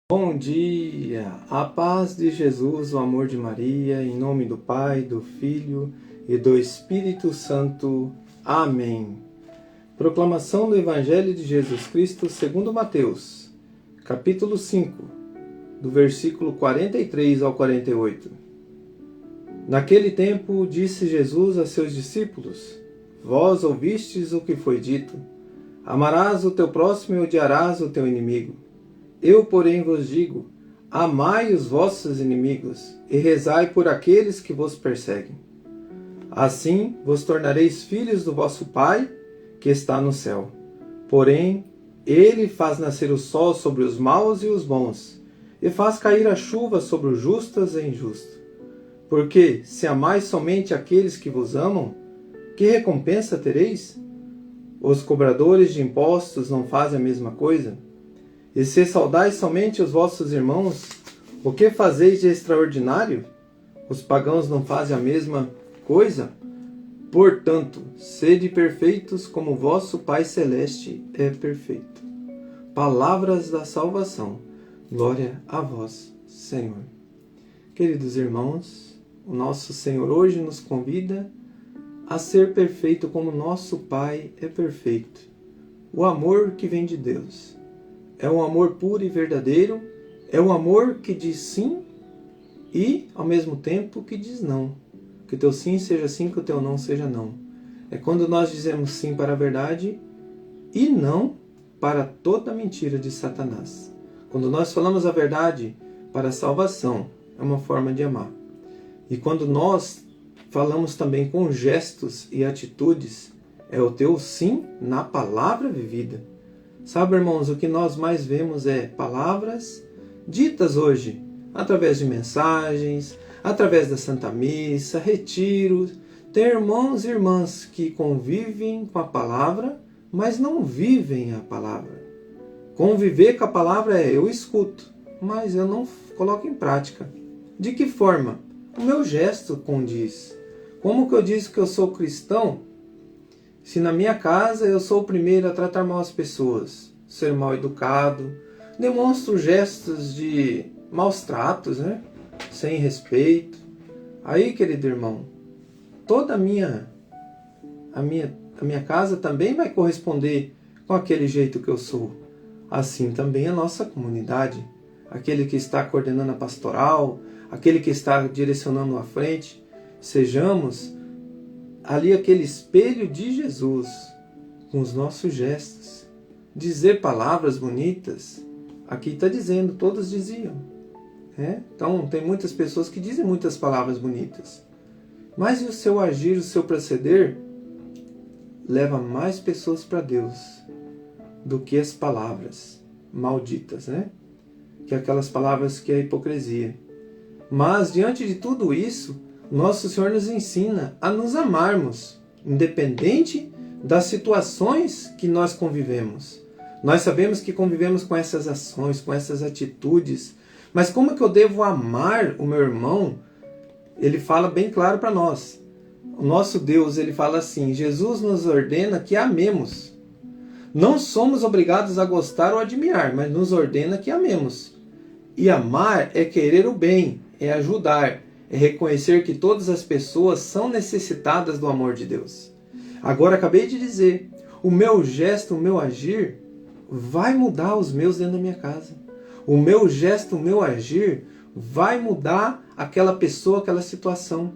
Bom dia! A paz de Jesus, o amor de Maria, em nome do Pai, do Filho e do Espírito Santo. Amém. Proclamação do Evangelho de Jesus Cristo segundo Mateus, capítulo 5, do versículo 43 ao 48. Naquele tempo disse Jesus a seus discípulos: Vós ouvistes o que foi dito: Amarás o teu próximo e odiarás o teu inimigo. Eu, porém, vos digo: amai os vossos inimigos e rezai por aqueles que vos perseguem. Assim vos tornareis filhos do vosso Pai, que está no céu. Porém, ele faz nascer o sol sobre os maus e os bons, e faz cair a chuva sobre os justos e injustos. Porque, se amais somente aqueles que vos amam, que recompensa tereis? Os cobradores de impostos não fazem a mesma coisa? E se saudais somente os vossos irmãos, o que fazeis de extraordinário? Os pagãos não fazem a mesma coisa? Portanto, sede perfeitos como vosso Pai Celeste é perfeito. Palavras da salvação. Glória a vós, Senhor. Queridos irmãos, o nosso Senhor hoje nos convida a ser perfeito como nosso Pai é perfeito. O amor que vem de Deus é um amor puro e verdadeiro, é um amor que diz sim e, ao mesmo tempo, que diz não. Que o teu sim seja sim, que o teu não seja não. É quando nós dizemos sim para a verdade e não para toda a mentira de Satanás. Quando nós falamos a verdade para a salvação, é uma forma de amar. E quando nós falamos também com gestos e atitudes, é o teu sim na palavra vivida. Sabe, irmãos, o que nós mais vemos é palavras ditas hoje, através de mensagens, através da Santa Missa, retiros. Tem irmãos e irmãs que convivem com a palavra, mas não vivem a palavra. Conviver com a palavra é: eu escuto, mas eu não coloco em prática. De que forma? O meu gesto condiz. Como que eu disse que eu sou cristão, se na minha casa eu sou o primeiro a tratar mal as pessoas, ser mal educado, demonstro gestos de maus tratos, sem respeito? Aí, querido irmão, toda a minha casa também vai corresponder com aquele jeito que eu sou. Assim também a nossa comunidade, aquele que está coordenando a pastoral, aquele que está direcionando à frente, sejamos ali aquele espelho de Jesus, com os nossos gestos. Dizer palavras bonitas, aqui está dizendo, todos diziam. Então, tem muitas pessoas que dizem muitas palavras bonitas. Mas e o seu agir, o seu proceder, leva mais pessoas para Deus do que as palavras malditas, que aquelas palavras que é a hipocrisia. Mas, diante de tudo isso, nosso Senhor nos ensina a nos amarmos, independente das situações que nós convivemos. Nós sabemos que convivemos com essas ações, com essas atitudes, mas como que eu devo amar o meu irmão? Ele fala bem claro para nós. O nosso Deus, ele fala assim: Jesus nos ordena que amemos. Não somos obrigados a gostar ou admirar, mas nos ordena que amemos. E amar é querer o bem, é ajudar, é reconhecer que todas as pessoas são necessitadas do amor de Deus. Agora, acabei de dizer, o meu gesto, o meu agir, vai mudar os meus dentro da minha casa. O meu gesto, o meu agir, vai mudar aquela pessoa, aquela situação.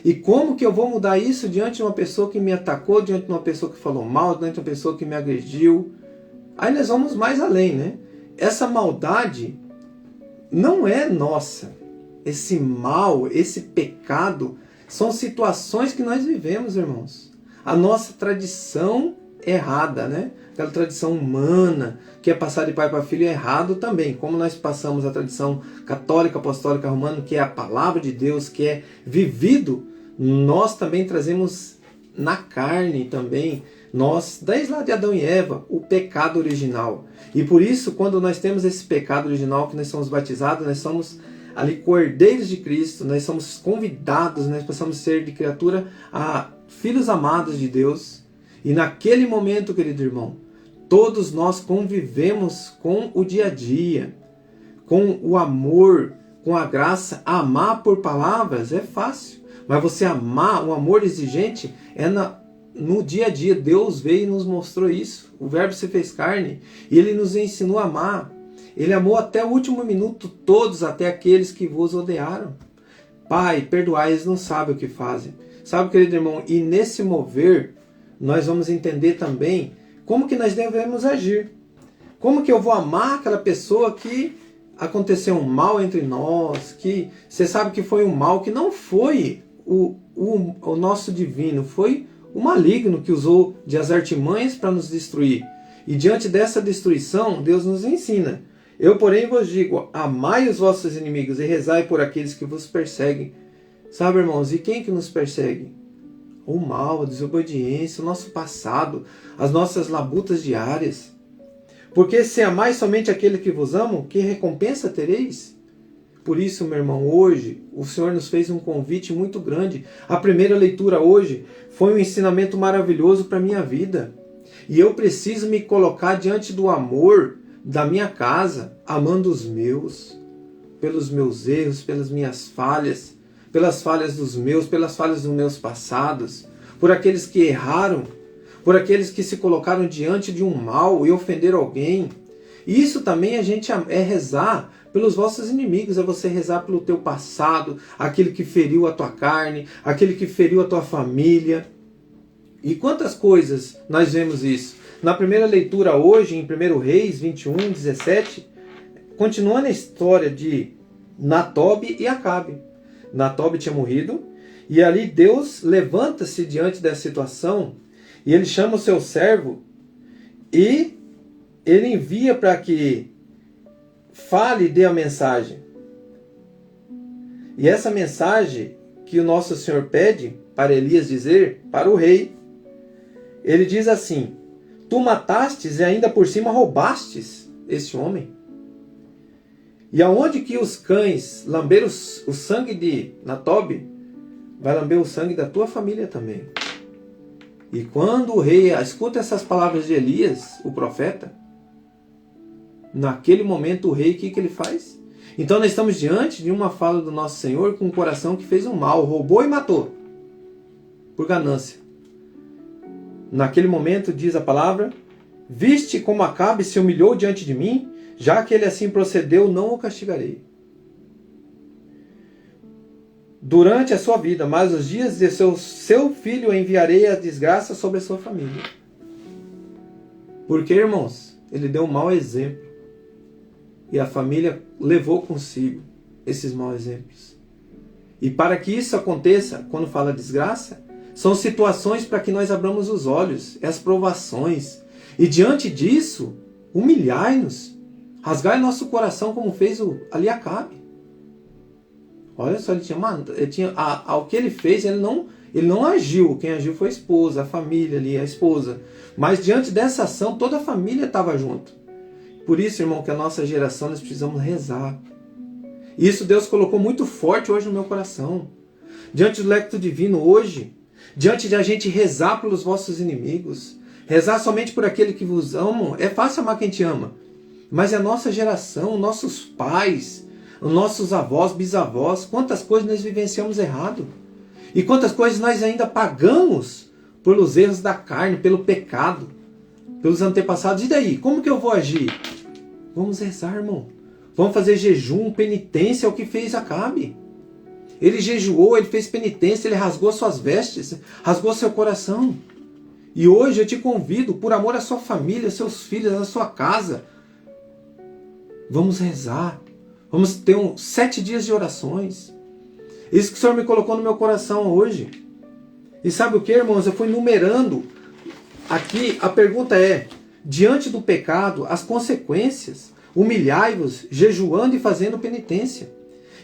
E como que eu vou mudar isso diante de uma pessoa que me atacou, diante de uma pessoa que falou mal, diante de uma pessoa que me agrediu? Aí nós vamos mais além, Essa maldade não é nossa. Esse mal, esse pecado, são situações que nós vivemos, irmãos. A nossa tradição errada, aquela tradição humana, que é passar de pai para filho, é errado também. Como nós passamos a tradição católica, apostólica, romana, que é a palavra de Deus, que é vivido, nós também trazemos na carne também, nós, desde lá de Adão e Eva, o pecado original. E por isso, quando nós temos esse pecado original, que nós somos batizados, nós somos ali cordeiros de Cristo, nós somos convidados, nós passamos a ser de criatura a filhos amados de Deus. E naquele momento, querido irmão, todos nós convivemos com o dia a dia, com o amor, com a graça. Amar por palavras é fácil, mas você amar, um amor exigente, é no dia a dia. Deus veio e nos mostrou isso. O Verbo se fez carne e Ele nos ensinou a amar. Ele amou até o último minuto todos, até aqueles que vos odiaram. Pai, perdoai, eles não sabem o que fazem. Sabe, querido irmão, e nesse mover, nós vamos entender também como que nós devemos agir. Como que eu vou amar aquela pessoa que aconteceu um mal entre nós, que você sabe que foi um mal, que não foi o nosso divino, foi o maligno que usou de as artimanhas para nos destruir. E diante dessa destruição, Deus nos ensina. Eu, porém, vos digo, amai os vossos inimigos e rezai por aqueles que vos perseguem. Sabe, irmãos, e quem que nos persegue? O mal, a desobediência, o nosso passado, as nossas labutas diárias. Porque se amais somente aquele que vos amam, que recompensa tereis? Por isso, meu irmão, hoje o Senhor nos fez um convite muito grande. A primeira leitura hoje foi um ensinamento maravilhoso para a minha vida. E eu preciso me colocar diante do amor da minha casa, amando os meus, pelos meus erros, pelas minhas falhas, pelas falhas dos meus, pelas falhas dos meus passados, por aqueles que erraram, por aqueles que se colocaram diante de um mal e ofenderam alguém. E isso também a gente é rezar pelos vossos inimigos, é você rezar pelo teu passado, aquele que feriu a tua carne, aquele que feriu a tua família. E quantas coisas nós vemos isso? Na primeira leitura hoje, em 1 Reis 21, 17, continuando a história de Natobe e Acabe. Natobe tinha morrido, e ali Deus levanta-se diante dessa situação, e ele chama o seu servo, e ele envia para que fale e dê a mensagem. E essa mensagem que o nosso Senhor pede para Elias dizer para o rei, ele diz assim: tu matastes e ainda por cima roubastes esse homem. E aonde que os cães lamberam o sangue de Natobe, vai lamber o sangue da tua família também. E quando o rei escuta essas palavras de Elias, o profeta, naquele momento o rei, o que ele faz? Então nós estamos diante de uma fala do nosso Senhor com um coração que fez um mal, roubou e matou, por ganância. Naquele momento diz a palavra: viste como Acabe se humilhou diante de mim, já que ele assim procedeu, não o castigarei durante a sua vida, mas os dias de seu filho enviarei a desgraça sobre a sua família. Porque, irmãos, ele deu um mau exemplo. E a família levou consigo esses maus exemplos. E para que isso aconteça, quando fala desgraça, são situações para que nós abramos os olhos, as provações. E diante disso, humilhai-nos, rasgai nosso coração como fez ali Acabe. Olha só, o que ele fez, ele não agiu. Quem agiu foi a esposa, a família ali, a esposa. Mas diante dessa ação, toda a família estava junto. Por isso, irmão, que a nossa geração, nós precisamos rezar. E isso Deus colocou muito forte hoje no meu coração. Diante do lecto divino hoje, diante de a gente rezar pelos vossos inimigos, rezar somente por aquele que vos amam, é fácil amar quem te ama. Mas é a nossa geração, nossos pais, os nossos avós, bisavós, quantas coisas nós vivenciamos errado. E quantas coisas nós ainda pagamos pelos erros da carne, pelo pecado, pelos antepassados. E daí? Como que eu vou agir? Vamos rezar, irmão. Vamos fazer jejum, penitência, é o que fez Acabe. Ele jejuou, ele fez penitência, ele rasgou suas vestes, rasgou seu coração. E hoje eu te convido, por amor à sua família, seus filhos, à sua casa, vamos rezar. Vamos ter 7 dias de orações. Isso que o Senhor me colocou no meu coração hoje. E sabe o que, irmãos? Eu fui numerando. Aqui a pergunta é: diante do pecado, as consequências, humilhai-vos, jejuando e fazendo penitência.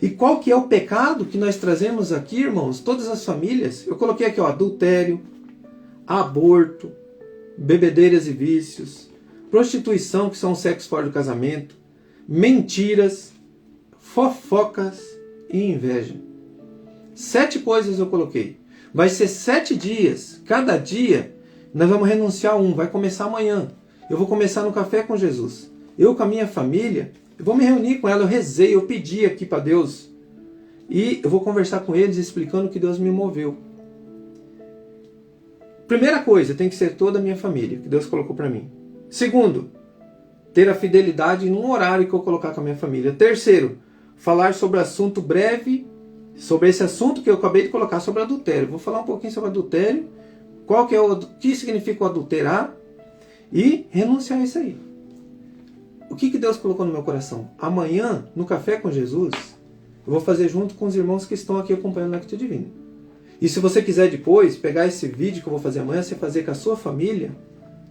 E qual que é o pecado que nós trazemos aqui, irmãos? Todas as famílias. Eu coloquei aqui, adultério, aborto, bebedeiras e vícios, prostituição, que são o sexo fora do casamento, mentiras, fofocas e inveja. 7 coisas eu coloquei. Vai ser 7 dias. Cada dia nós vamos renunciar a um. Vai começar amanhã. Eu vou começar no Café com Jesus. Eu com a minha família. Eu vou me reunir com ela, eu rezei, eu pedi aqui para Deus. E eu vou conversar com eles explicando o que Deus me moveu. Primeira coisa, tem que ser toda a minha família, que Deus colocou para mim. Segundo, ter a fidelidade num horário que eu colocar com a minha família. Terceiro, falar sobre assunto breve, sobre esse assunto que eu acabei de colocar, sobre adultério. Vou falar um pouquinho sobre adultério, o que significa o adulterar e renunciar a isso aí. O que Deus colocou no meu coração? Amanhã, no Café com Jesus, eu vou fazer junto com os irmãos que estão aqui acompanhando o Lectio Divino. E se você quiser depois pegar esse vídeo que eu vou fazer amanhã, você fazer com a sua família,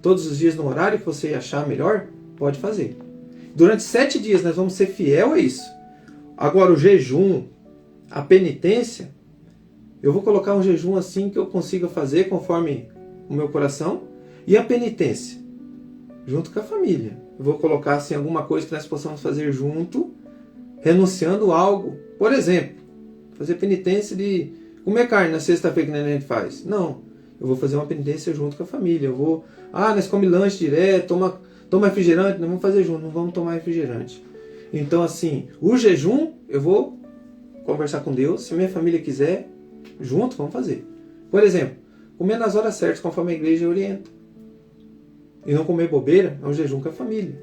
todos os dias no horário que você achar melhor, pode fazer. Durante 7 dias nós vamos ser fiel a isso. Agora o jejum, a penitência, eu vou colocar um jejum assim que eu consiga fazer conforme o meu coração. E a penitência, junto com a família. Eu vou colocar assim alguma coisa que nós possamos fazer junto, renunciando algo. Por exemplo, fazer penitência de comer carne na sexta-feira que a gente faz. Não, eu vou fazer uma penitência junto com a família. Nós comemos lanche direto, toma refrigerante, nós vamos fazer junto, não vamos tomar refrigerante. Então assim, o jejum, eu vou conversar com Deus, se minha família quiser, junto, vamos fazer. Por exemplo, comer nas horas certas, conforme a igreja orienta. E não comer bobeira, é um jejum com a família.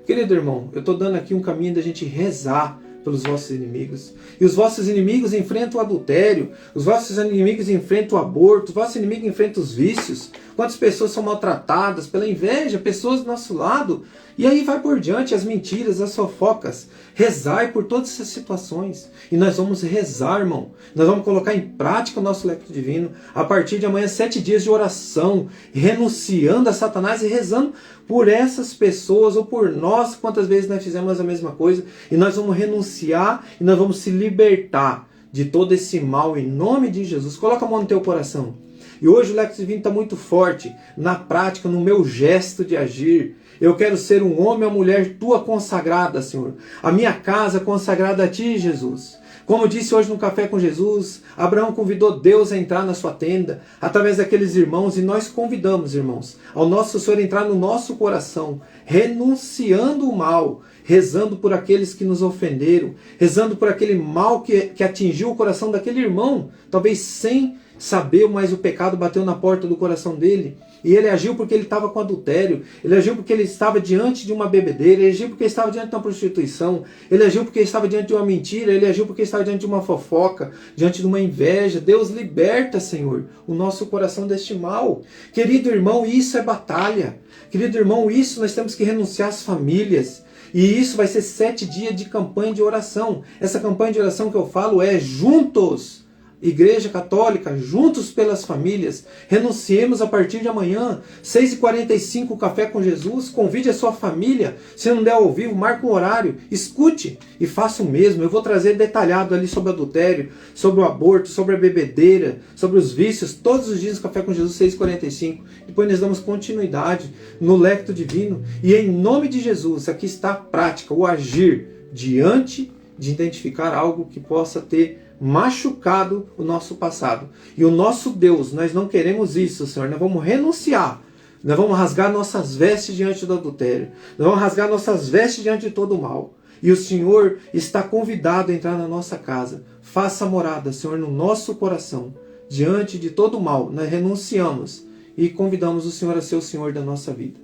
Querido irmão, eu estou dando aqui um caminho da gente rezar pelos vossos inimigos. E os vossos inimigos enfrentam o adultério, os vossos inimigos enfrentam o aborto, os vossos inimigos enfrentam os vícios. Quantas pessoas são maltratadas pela inveja, pessoas do nosso lado. E aí vai por diante as mentiras, as fofocas. Rezai por todas essas situações. E nós vamos rezar, irmão. Nós vamos colocar em prática o nosso Lectio Divino. A partir de amanhã, 7 dias de oração, renunciando a Satanás e rezando por essas pessoas ou por nós, quantas vezes nós fizemos a mesma coisa. E nós vamos renunciar e nós vamos se libertar de todo esse mal em nome de Jesus. Coloca a mão no teu coração. E hoje o Lectio Divino está muito forte na prática, no meu gesto de agir. Eu quero ser um homem ou mulher tua consagrada, Senhor. A minha casa consagrada a ti, Jesus. Como disse hoje no Café com Jesus, Abraão convidou Deus a entrar na sua tenda, através daqueles irmãos, e nós convidamos, irmãos, ao nosso Senhor entrar no nosso coração, renunciando o mal, rezando por aqueles que nos ofenderam, rezando por aquele mal que atingiu o coração daquele irmão, talvez sem saber, mas o pecado bateu na porta do coração dele. E ele agiu porque ele estava com adultério, ele agiu porque ele estava diante de uma bebedeira, ele agiu porque ele estava diante de uma prostituição, ele agiu porque ele estava diante de uma mentira, ele agiu porque ele estava diante de uma fofoca, diante de uma inveja. Deus liberta, Senhor, o nosso coração deste mal. Querido irmão, isso é batalha. Querido irmão, isso nós temos que renunciar às famílias. E isso vai ser 7 dias de campanha de oração. Essa campanha de oração que eu falo é juntos. Igreja Católica, juntos pelas famílias, renunciemos a partir de amanhã, 6h45, Café com Jesus. Convide a sua família, se não der ao vivo, marque um horário, escute e faça o mesmo. Eu vou trazer detalhado ali sobre o adultério, sobre o aborto, sobre a bebedeira, sobre os vícios, todos os dias Café com Jesus, 6h45. Depois nós damos continuidade no Lectio Divino. E em nome de Jesus, aqui está a prática, o agir diante de identificar algo que possa ter machucado o nosso passado. E o nosso Deus, nós não queremos isso, Senhor. Nós vamos renunciar. Nós vamos rasgar nossas vestes diante do adultério. Nós vamos rasgar nossas vestes diante de todo o mal. E o Senhor está convidado a entrar na nossa casa. Faça morada, Senhor, no nosso coração. Diante de todo o mal, nós renunciamos e convidamos o Senhor a ser o Senhor da nossa vida.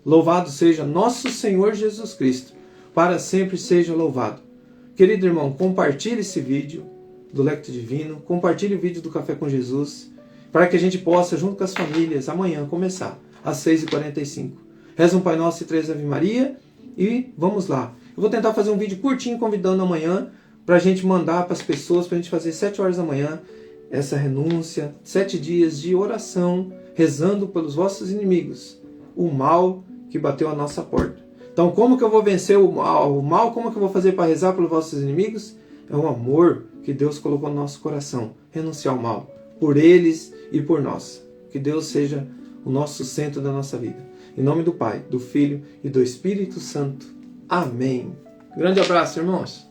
Louvado seja nosso Senhor Jesus Cristo. Para sempre seja louvado. Querido irmão, compartilhe esse vídeo do Lectio Divino, compartilhe o vídeo do Café com Jesus, para que a gente possa, junto com as famílias, amanhã começar, às 6h45. Reza um Pai Nosso e 3 Ave Maria, e vamos lá. Eu vou tentar fazer um vídeo curtinho, convidando amanhã, para a gente mandar para as pessoas, para a gente fazer 7 horas da manhã, essa renúncia, 7 dias de oração, rezando pelos vossos inimigos, o mal que bateu à nossa porta. Então, como que eu vou vencer o mal? Como que eu vou fazer para rezar pelos vossos inimigos? É o amor que Deus colocou no nosso coração. Renunciar ao mal. Por eles e por nós. Que Deus seja o nosso centro da nossa vida. Em nome do Pai, do Filho e do Espírito Santo. Amém. Grande abraço, irmãos.